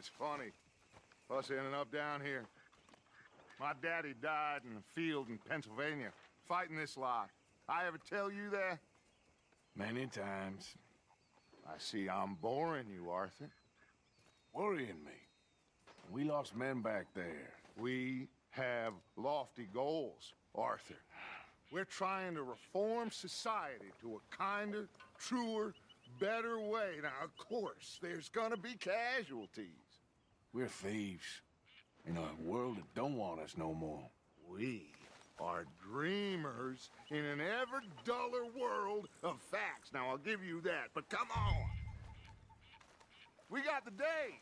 it's funny. Us ending up down here. My daddy died in a field in Pennsylvania, fighting this lot. I ever tell you that? Many times. I see I'm boring you, Arthur. Worrying me. We lost men back there. We have lofty goals, Arthur. We're trying to reform society to a kinder, truer, better way. Now, of course, there's gonna be casualties. We're thieves. In a world that don't want us no more. We are dreamers in an ever duller world of facts. Now, I'll give you that, but come on. We got the day.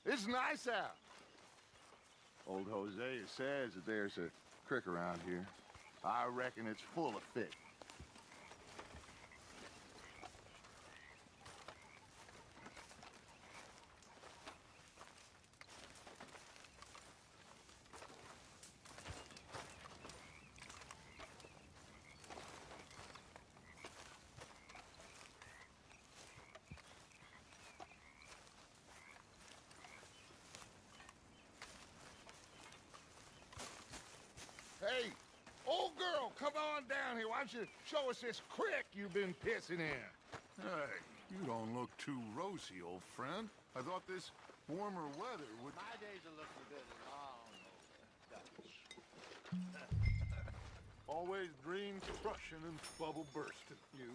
It's nice out. Old Hosea says that there's a creek around here. I reckon it's full of fish. Hey, old girl, come on down here. Why don't you show us this creek you've been pissing in? Hey, you don't look too rosy, old friend. I thought this warmer weather would... My days are looking a bit long, Dutch. Always dreams crushing and bubble bursting, you.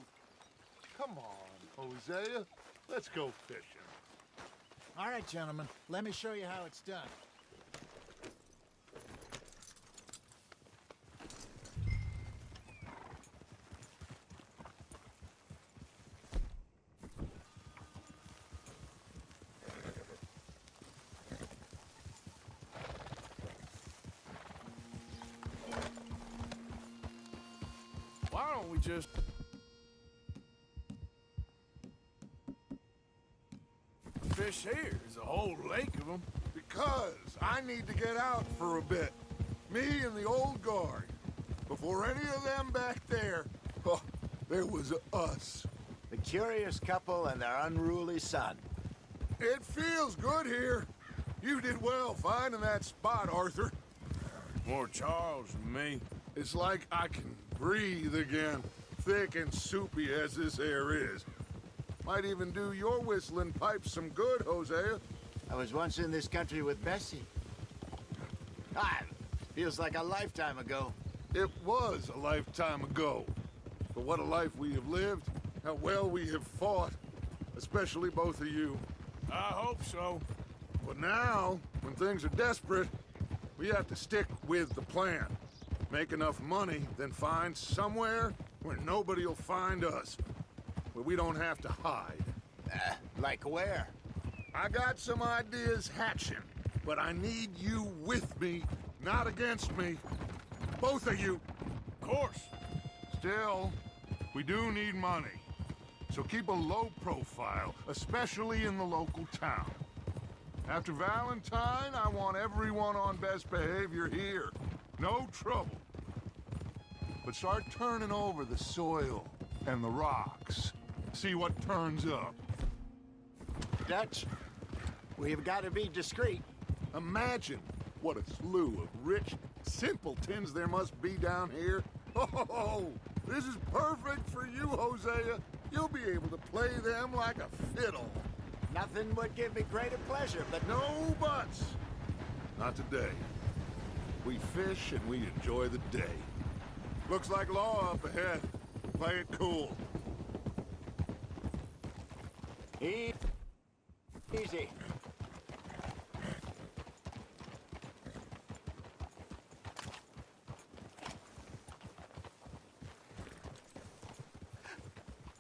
Come on, Hosea. Let's go fishing. All right, gentlemen. Let me show you how it's done. Why don't we just... fish here? There's a whole lake of them. Because I need to get out for a bit. Me and the old guard. Before any of them back there, oh, there was us. The curious couple and their unruly son. It feels good here. You did well finding that spot, Arthur. More Charles than me. It's like I can breathe again, thick and soupy as this air is. Might even do your whistling pipes some good, Hosea. I was once in this country with Bessie. Ah, feels like a lifetime ago. It was a lifetime ago. But what a life we have lived, how well we have fought, especially both of you. I hope so. But now, when things are desperate, we have to stick with the plan. Make enough money, then find somewhere where nobody will find us. Where we don't have to hide. Like where? I got some ideas hatching, but I need you with me, not against me. Both of you. Of course. Still, we do need money. So keep a low profile, especially in the local town. After Valentine, I want everyone on best behavior here. No trouble. But start turning over the soil and the rocks. See what turns up. Dutch, we've got to be discreet. Imagine what a slew of rich simpletons there must be down here. Oh, this is perfect for you, Hosea. You'll be able to play them like a fiddle. Nothing would give me greater pleasure, but No buts. Not today. We fish and we enjoy the day. Looks like law up ahead. Play it cool. Easy.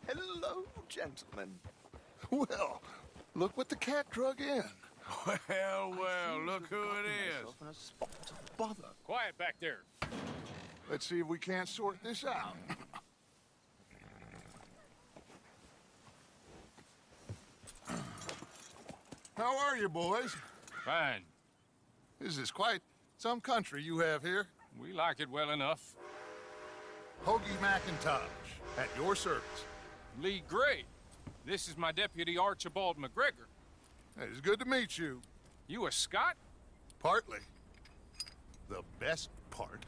Hello, gentlemen. Well, look what the cat drug in. Well, look who it is. In a spot of bother. Quiet back there. Let's see if we can't sort this out. How are you, boys? Fine. This is quite some country you have here. We like it well enough. Hoagie McIntosh, at your service. Lee Gray. This is my deputy, Archibald McGregor. It's good to meet you. You a Scot? Partly. The best part.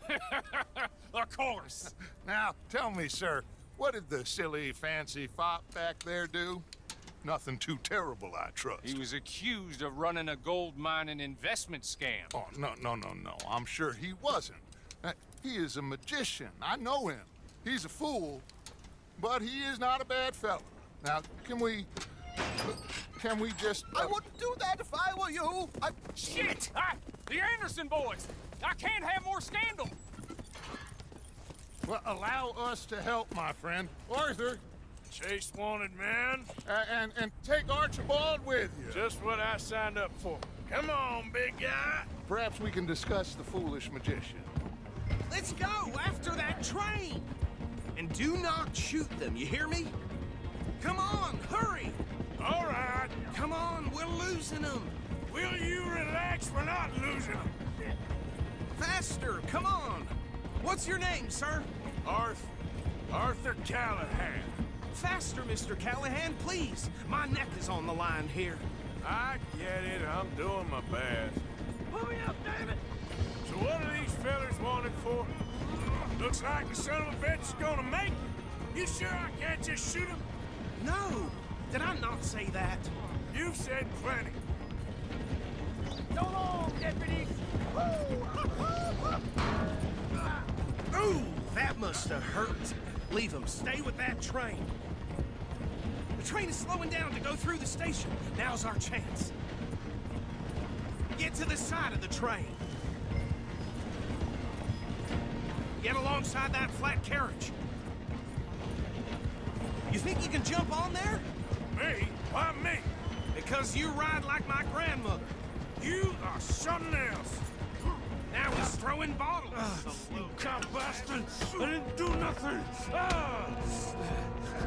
Of course. Now, tell me, sir, what did the silly, fancy fop back there do? Nothing too terrible, I trust. He was accused of running a gold mining investment scam. Oh, no. I'm sure he wasn't. He is a magician. I know him. He's a fool, but he is not a bad fellow. Now, can we just... I wouldn't do that if I were you. Shit! The Anderson boys! I can't have more scandal! Well, allow us to help, my friend. Arthur, Chase wanted man. and take Archibald with you. Just what I signed up for. Come on, big guy. Perhaps we can discuss the foolish magician. Let's go after that train. And do not shoot them, you hear me? Come on, hurry. All right. Come on, we're losing them. Will you relax? We're not losing them. Faster, come on. What's your name, sir? Arthur Callahan. Faster, Mr. Callahan, please. My neck is on the line here. I get it. I'm doing my best. Pull me up, David. So what are these fellas wanted for? Looks like the son of a bitch is gonna make it. You sure I can't just shoot him? No, did I not say that? You've said plenty. So long, deputies. Ooh, that must have hurt. Leave them. Stay with that train. The train is slowing down to go through the station. Now's our chance. Get to the side of the train. Get alongside that flat carriage. You think you can jump on there? Me? Why me? Because you ride like my grandmother. You are something else. Now he's throwing bottles. You cop bastard! I didn't do nothing!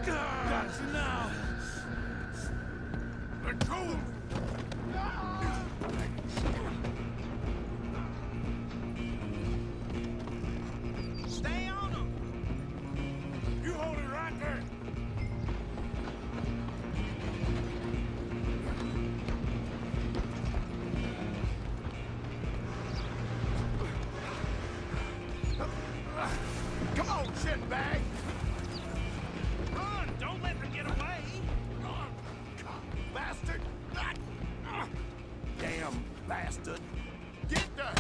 Got you now! Let go of me! Stay on him. You hold it right there! Come on, shitbag! Run! Don't let them get away! Bastard! Damn bastard! Get there!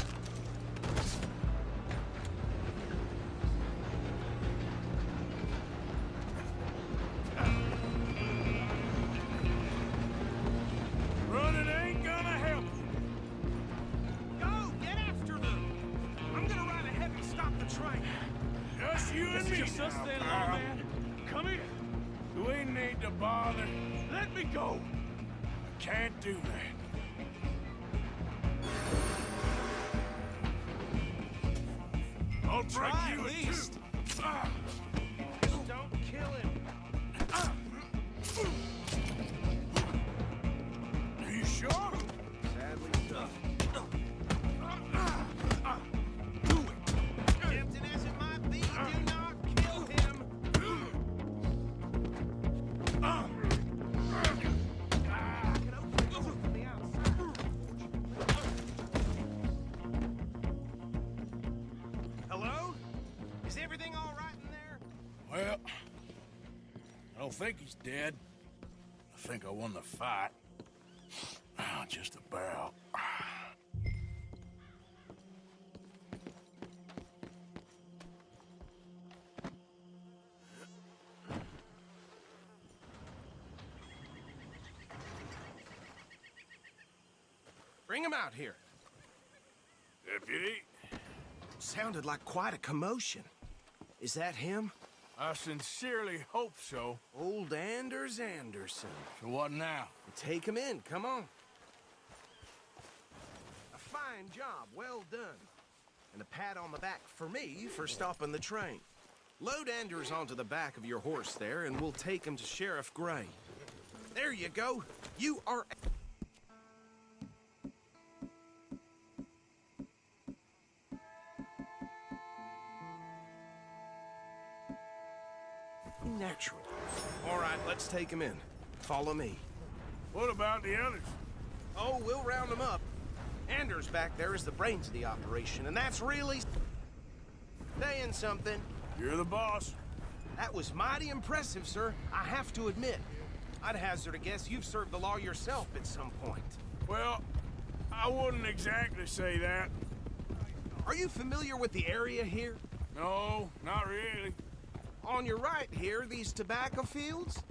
Running ain't gonna help you. Go! Get after them! I'm gonna ride ahead and stop the train. Just you and me now, pal. Come here. We need to bother. Let me go. I can't do that. I'll break Try you at in least. two. Don't kill him. Are you sure? Sadly done. Do it. Tempting as it might be, do not kill him. I can open it from the outside. Hello? Is everything all right in there? Well, I don't think he's dead. I think I won the fight. Just about. Bring him out here. Deputy, Sounded like quite a commotion. Is that him? I sincerely hope so. Old Anders Anderson. So what now? Take him in, come on. A fine job, well done. And a pat on the back for me for stopping the train. Load Anders onto the back of your horse there, and we'll take him to Sheriff Gray. There you go. You are... Natural. All right, let's take him in. Follow me. What about the others? Oh, we'll round them up. Anders back there is the brains of the operation, and that's really saying something. You're the boss. That was mighty impressive, sir. I have to admit. I'd hazard a guess you've served the law yourself at some point. Well, I wouldn't exactly say that. Are you familiar with the area here? No, not really. On your right here, these tobacco fields?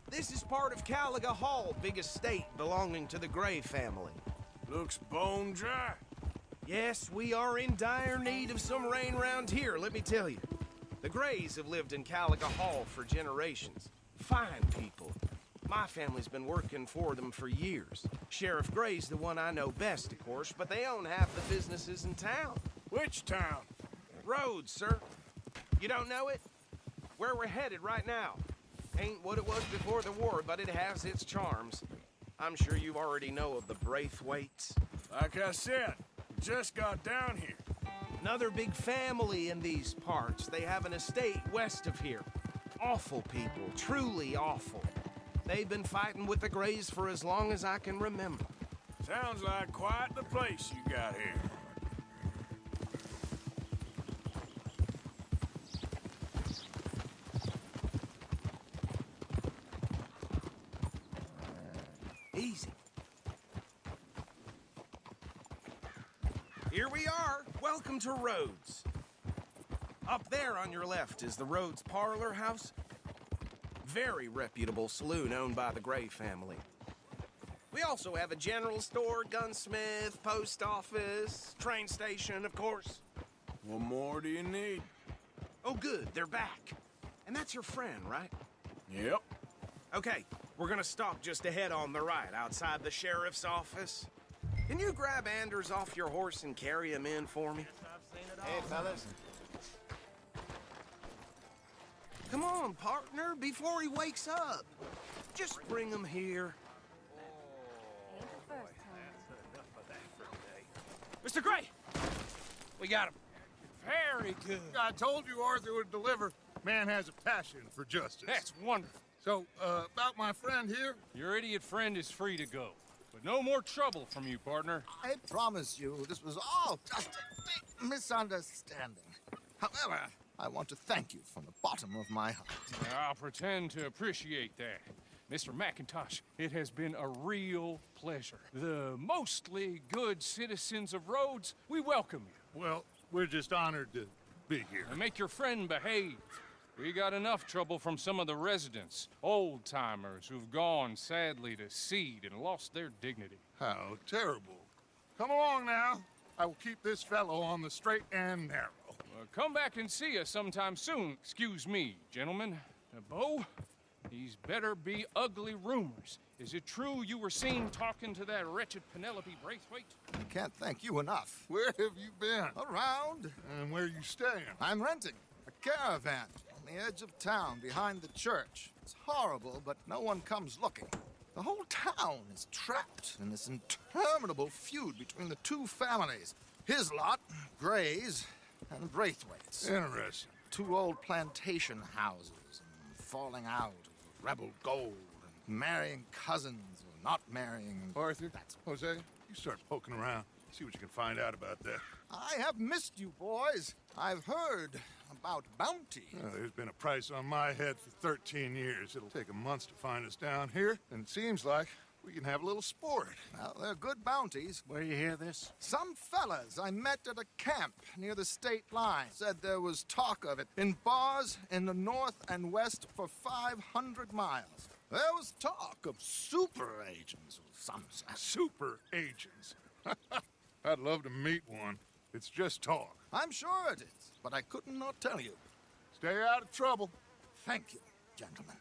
This is part of Caliga Hall, big estate belonging to the Gray family. Looks bone dry. Yes, we are in dire need of some rain round here, let me tell you. The Grays have lived in Caliga Hall for generations. Fine people. My family's been working for them for years. Sheriff Gray's the one I know best, of course, but they own half the businesses in town. Which town? Rhodes, sir. You don't know it? Where we're headed right now. Ain't what it was before the war, but it has its charms. I'm sure you already know of the Braithwaites. Like I said, just got down here. Another big family in these parts. They have an estate west of here. Awful people, truly awful. They've been fighting with the Grays for as long as I can remember. Sounds like quite the place you got here. Easy. Here we are. Welcome to Rhodes. Up there on your left is the Rhodes Parlor House. Very reputable saloon owned by the Gray family. We also have a general store, gunsmith, post office, train station, of course. What more do you need? Oh, good. They're back. And that's your friend, right? Yep. Okay, we're gonna stop just ahead on the right, outside the sheriff's office. Can you grab Anders off your horse and carry him in for me? Hey, fellas. Come on, partner, before he wakes up. Just bring him here. Mr. Gray! We got him. Very good. I told you Arthur would deliver. Man has a passion for justice. That's wonderful. So, about my friend here? Your idiot friend is free to go. But no more trouble from you, partner. I promise you, this was all just a big misunderstanding. However, I want to thank you from the bottom of my heart. I'll pretend to appreciate that. Mr. McIntosh, it has been a real pleasure. The mostly good citizens of Rhodes, we welcome you. Well, we're just honored to be here. And make your friend behave. We got enough trouble from some of the residents, old-timers who've gone, sadly, to seed and lost their dignity. How terrible. Come along now. I will keep this fellow on the straight and narrow. Come back and see us sometime soon. Excuse me, gentlemen. Bo, these better be ugly rumors. Is it true you were seen talking to that wretched Penelope Braithwaite? I can't thank you enough. Where have you been? Around, And where you staying? I'm renting a caravan on the edge of town behind the church. It's horrible, but no one comes looking. The whole town is trapped in this interminable feud between the two families. His lot, Gray's, and Braithwaite's. Interesting. Two old plantation houses, and falling out of rebel gold, and marrying cousins or not marrying. And Arthur, Jose, you start poking around. See what you can find out about that. I have missed you, boys. I've heard about bounty. There's been a price on my head for 13 years. It'll take a month to find us down here, and it seems like we can have a little sport. Well, they're good bounties. Where you hear this? Some fellas I met at a camp near the state line said there was talk of it in bars in the north and west for 500 miles. There was talk of super agents of some sort. Super agents. I'd love to meet one. It's just talk. I'm sure it is, but I couldn't not tell you. Stay out of trouble. Thank you, gentlemen.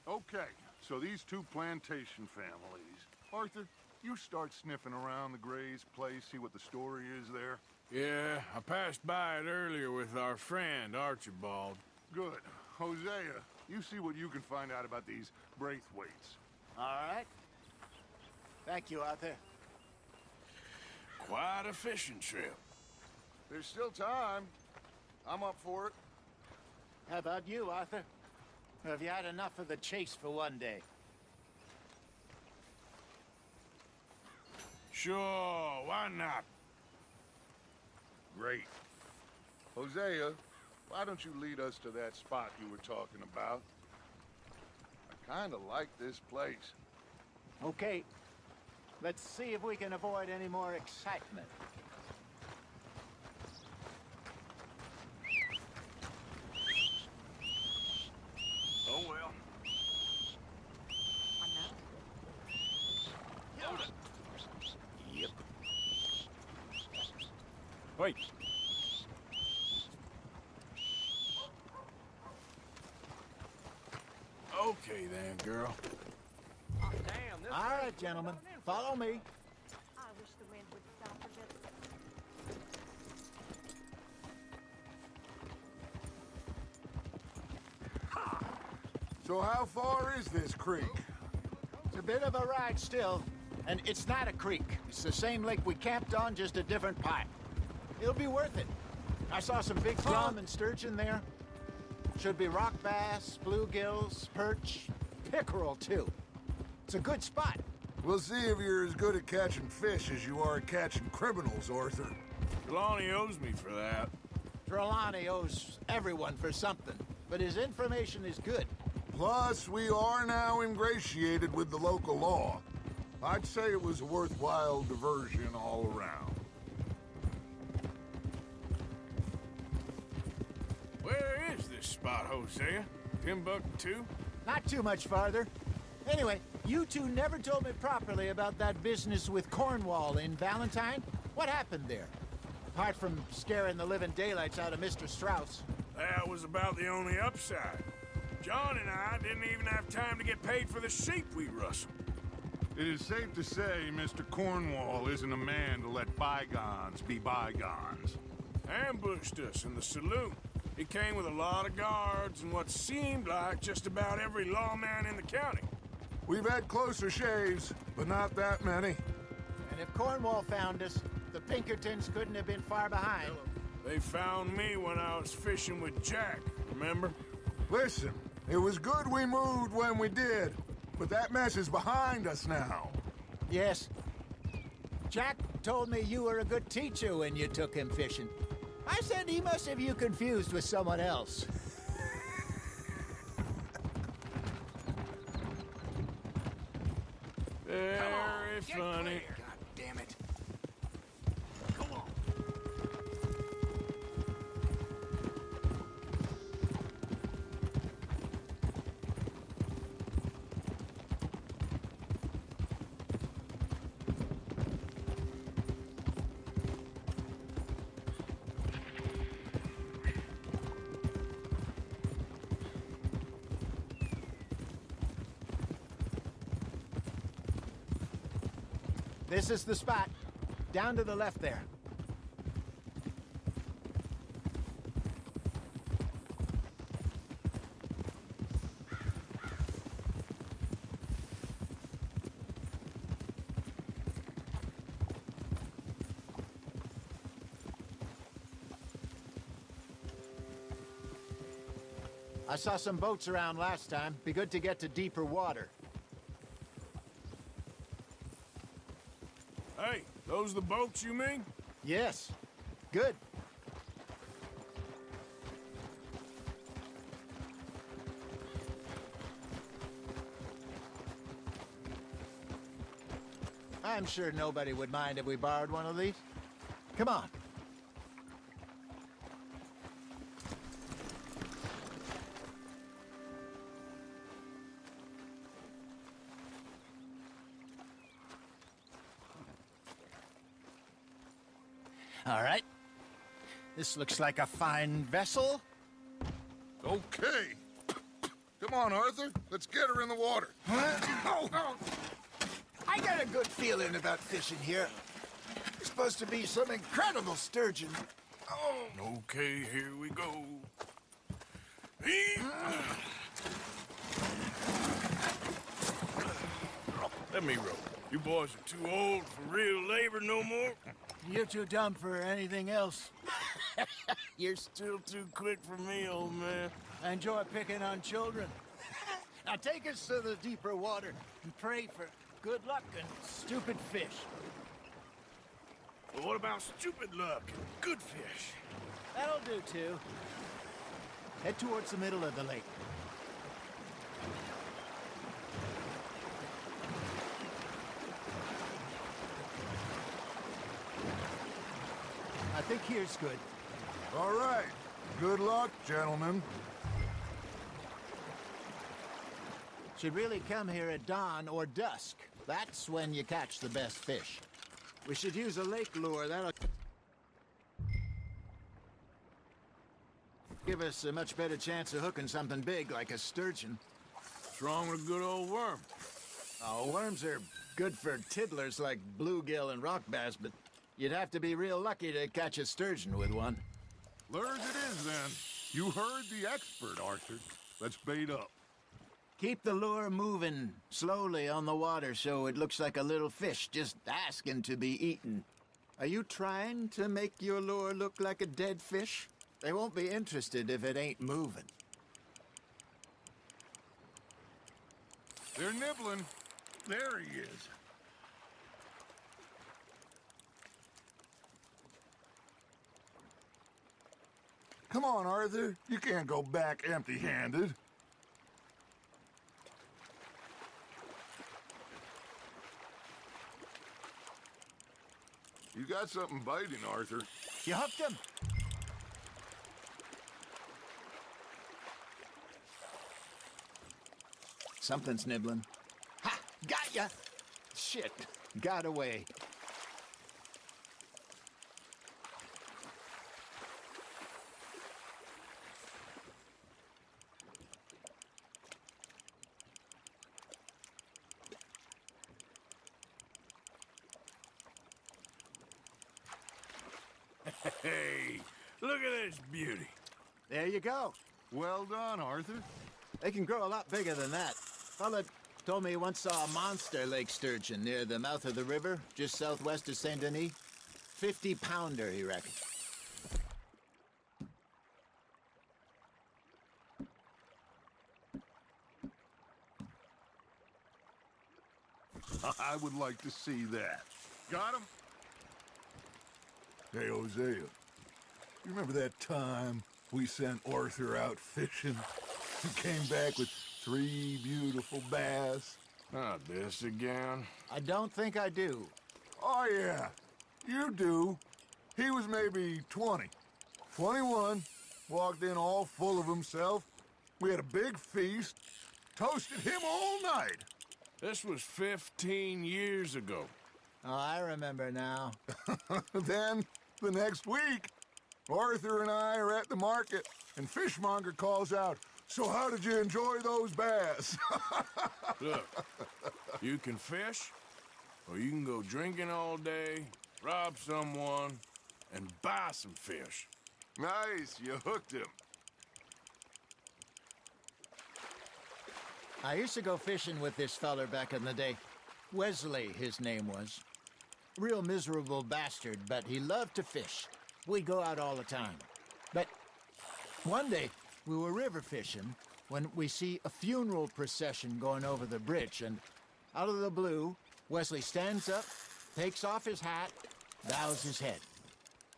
Okay, so these two plantation families. Arthur, you start sniffing around the Gray's place, see what the story is there. Yeah, I passed by it earlier with our friend, Archibald. Good. Hosea, you see what you can find out about these Braithwaites. All right. Thank you, Arthur. Quite a fishing trip. There's still time. I'm up for it. How about you, Arthur? Or have you had enough of the chase for one day? Sure, why not? Great. Hosea, why don't you lead us to that spot you were talking about? I kind of like this place. Okay. Let's see if we can avoid any more excitement. Oh, well. Yep. Wait. Okay then, girl. Oh, damn, this All right, gentlemen. Follow me. I wish the wind would stop a bit. So how far is this creek? It's a bit of a ride still, and it's not a creek. It's the same lake we camped on, just a different pipe. It'll be worth it. I saw some big drum and sturgeon there. Should be rock bass, bluegills, perch, pickerel too. It's a good spot. We'll see if you're as good at catching fish as you are at catching criminals, Arthur. Trelawney owes me for that. Trelawney owes everyone for something, but his information is good. Plus, we are now ingratiated with the local law. I'd say it was a worthwhile diversion all around. Where is this spot, Hosea? Timbuktu? Not too much farther. Anyway, you two never told me properly about that business with Cornwall in Valentine. What happened there? Apart from scaring the living daylights out of Mr. Strauss. That was about the only upside. John and I didn't even have time to get paid for the sheep we rustled. It is safe to say Mr. Cornwall isn't a man to let bygones be bygones. Ambushed us in the saloon. He came with a lot of guards and what seemed like just about every lawman in the county. We've had closer shaves, but not that many. And if Cornwall found us, the Pinkertons couldn't have been far behind. They found me when I was fishing with Jack, remember? Listen, it was good we moved when we did, but that mess is behind us now. Yes. Jack told me you were a good teacher when you took him fishing. I said he must have you confused with someone else. Very funny. God damn it. Come on. This is the spot. Down to the left there. I saw some boats around last time. Be good to get to deeper water. Hey, those the boats you mean? Yes. Good. I'm sure nobody would mind if we borrowed one of these. Come on. All right. This looks like a fine vessel. Okay. Come on, Arthur. Let's get her in the water. Oh. I got a good feeling about fishing here. It's supposed to be some incredible sturgeon. Oh. Okay, here we go. Let me row. You boys are too old for real labor no more. You're too dumb for anything else. You're still too quick for me, old man. I enjoy picking on children. Now take us to the deeper water and pray for good luck and stupid fish. But what about stupid luck and good fish? That'll do, too. Head towards the middle of the lake. I think here's good. All right. Good luck, gentlemen. Should really come here at dawn or dusk. That's when you catch the best fish. We should use a lake lure. That'll give us a much better chance of hooking something big like a sturgeon. What's wrong with a good old worm? Oh, worms are good for tiddlers like bluegill and rock bass, but you'd have to be real lucky to catch a sturgeon with one. Lures it is, then. You heard the expert, Arthur. Let's bait up. Keep the lure moving slowly on the water so it looks like a little fish just asking to be eaten. Are you trying to make your lure look like a dead fish? They won't be interested if it ain't moving. They're nibbling. There he is. Come on, Arthur. You can't go back empty-handed. You got something biting, Arthur. You hooked him. Something's nibbling. Ha! Got ya! Shit. Got away. Hey, look at this beauty. There you go. Well done, Arthur. They can grow a lot bigger than that. Fella told me he once saw a monster lake sturgeon near the mouth of the river, just southwest of Saint Denis. 50-pounder, he reckoned. I would like to see that. Got him? Hey, Hosea. You remember that time we sent Arthur out fishing? He came back with 3 beautiful bass. Not this again. I don't think I do. Oh, yeah. You do. He was maybe 20. 21. Walked in all full of himself. We had a big feast. Toasted him all night. This was 15 years ago. Oh, I remember now. Then, the next week, Arthur and I are at the market, and Fishmonger calls out, "So how did you enjoy those bass?" Look, you can fish, or you can go drinking all day, rob someone, and buy some fish. Nice, you hooked him. I used to go fishing with this feller back in the day. Wesley, his name was. Real miserable bastard, but he loved to fish. We'd go out all the time. But one day, we were river fishing when we see a funeral procession going over the bridge, and out of the blue, Wesley stands up, takes off his hat, bows his head.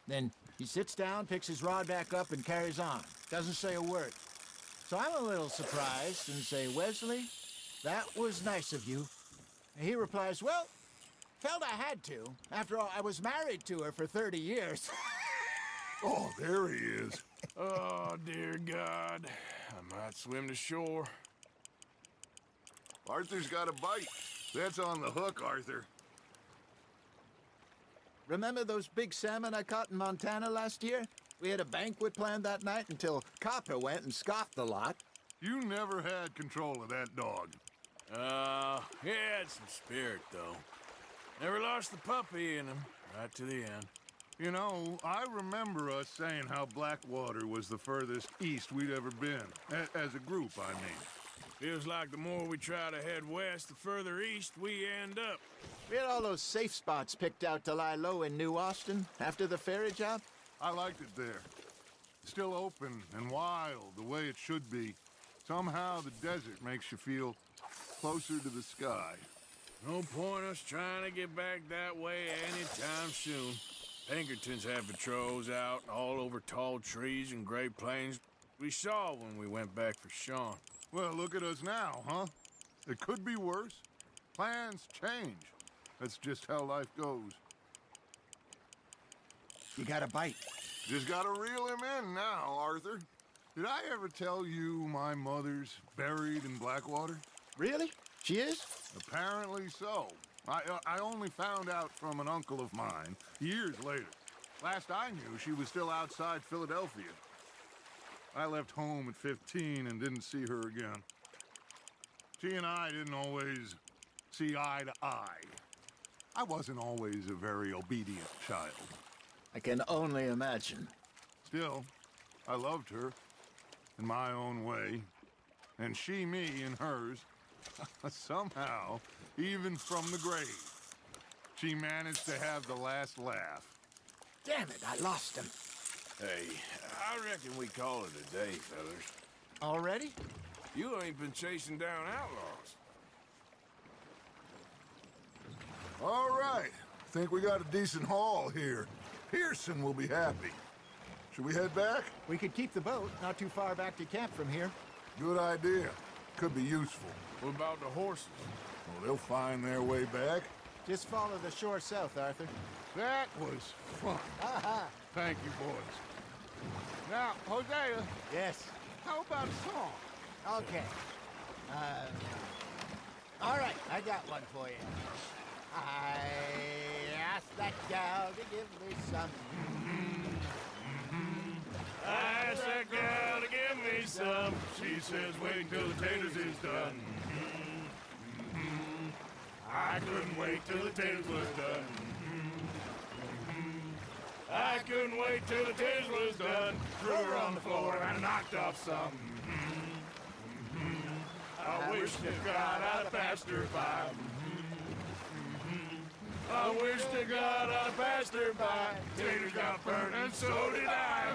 Then he sits down, picks his rod back up, and carries on. Doesn't say a word. So I'm a little surprised and say, "Wesley, that was nice of you." And he replies, "Well, felt I had to. After all, I was married to her for 30 years. Oh, there he is. Oh, dear God. I might swim to shore. Arthur's got a bite. That's on the hook, Arthur. Remember those big salmon I caught in Montana last year? We had a banquet planned that night until Copper went and scoffed the lot. You never had control of that dog. He had some spirit, though. Never lost the puppy in him, right to the end. You know, I remember us saying how Blackwater was the furthest east we'd ever been. As a group, I mean. Feels like the more we try to head west, the further east we end up. We had all those safe spots picked out to lie low in New Austin after the ferry job. I liked it there. Still open and wild, the way it should be. Somehow the desert makes you feel closer to the sky. No point us trying to get back that way anytime soon. Pinkertons have patrols out all over tall trees and Great Plains. We saw when we went back for Sean. Well, look at us now, huh? It could be worse. Plans change. That's just how life goes. You got a bite. Just gotta reel him in now, Arthur. Did I ever tell you my mother's buried in Blackwater? Really? She is? Apparently so. I only found out from an uncle of mine years later. Last I knew, she was still outside Philadelphia. I left home at 15 and didn't see her again. She and I didn't always see eye to eye. I wasn't always a very obedient child. I can only imagine. Still, I loved her in my own way, and she me in hers. Somehow, even from the grave, she managed to have the last laugh. Damn it, I lost him. Hey, I reckon we call it a day, fellas. Already? You ain't been chasing down outlaws. All right. Think we got a decent haul here. Pearson will be happy. Should we head back? We could keep the boat not too far back to camp from here. Good idea. Could be useful. What about the horses? Well, they'll find their way back. Just follow the shore south, Arthur. That was fun. Thank you, boys. Now, Hosea, Yes. how about a song? Okay. All right, I got one for you. I asked that gal to give me some. I asked that gal to give me some. She says, wait till the taters is done. I couldn't wait till the taters was done. I couldn't wait till the taters was done. Threw her on the floor and knocked off some. I wish to God I'd passed her by. I wish to God I passed her by. Taters got burned and so did I.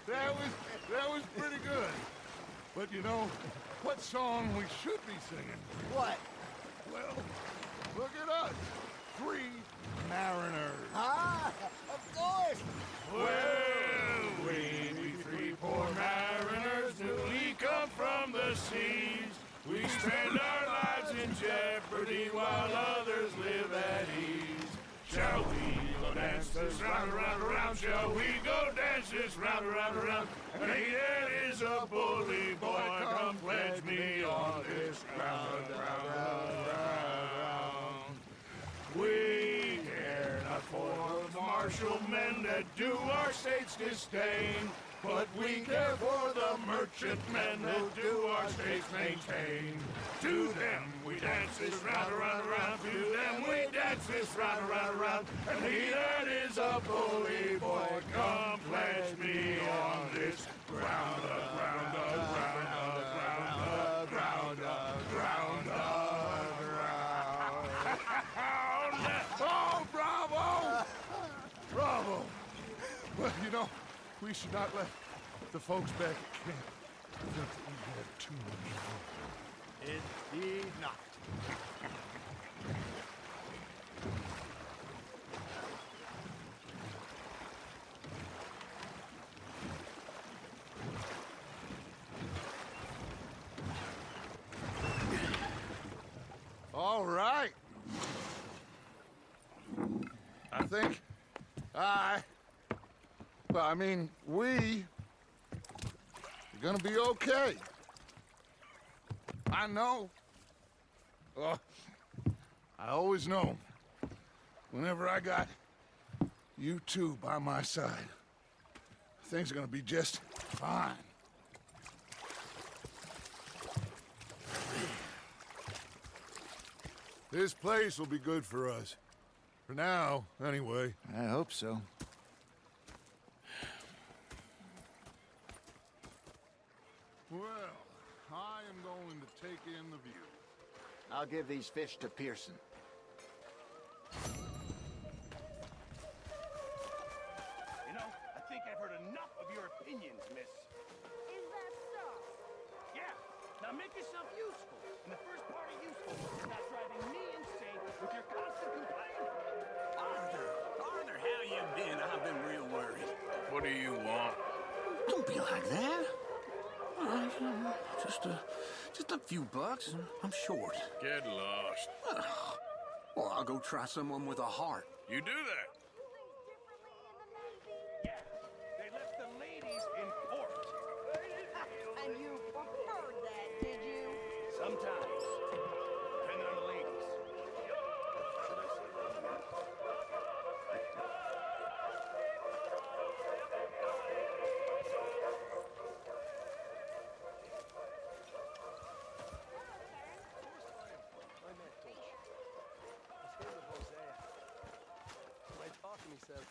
That was pretty good. But you know, what song we should be singing? What? Well, look at us. 3 mariners. Ah, of course. Well, we 3 poor mariners newly come from the seas. We spend our lives in jeopardy while others live at ease. Shall we go dance this round, around, around? Shall we go dance this round, around, around? And he that is a bully boy, come pledge me on this ground, round. We care not for the martial men that do our state's disdain, but we care for the merchantmen that do our states maintain. To them we dance this round, around, around. To them we dance this round, around, around. And he that is a bully boy, come pledge me on this ground, ground, ground, ground, ground, ground, ground. Oh, bravo! Bravo! Well, you know, we should not let the folks back at camp think that we had too much fun. Indeed not. All right. I think we are gonna be okay. I know. I always know. Whenever I got you two by my side, things are gonna be just fine. This place will be good for us. For now, anyway. I hope so. Well, I am going to take in the view. I'll give these fish to Pearson. I've heard enough of your opinions, miss. Is that so? Yeah, now make yourself useful. And the first part of useful is not driving me insane with your constant complaining. Arthur, how you been? I've been real worried. What do you want? Don't be like that. Just a few bucks, and I'm short. Get lost. Well, I'll go try someone with a heart. You do that. Yeah, they left the ladies in port. And you preferred that, did you? Sometimes, depending on the ladies. Should I say that? I met Dutch. He's here with Hosea. And I thought to myself,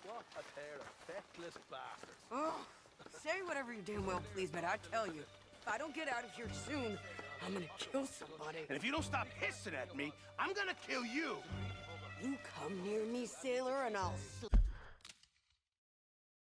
what a pair of feckless bastards. Oh, say whatever you damn well please, but I tell you, if I don't get out of here soon, I'm gonna kill somebody. And if you don't stop hissing at me, I'm gonna kill you. You come near me, sailor, and I'll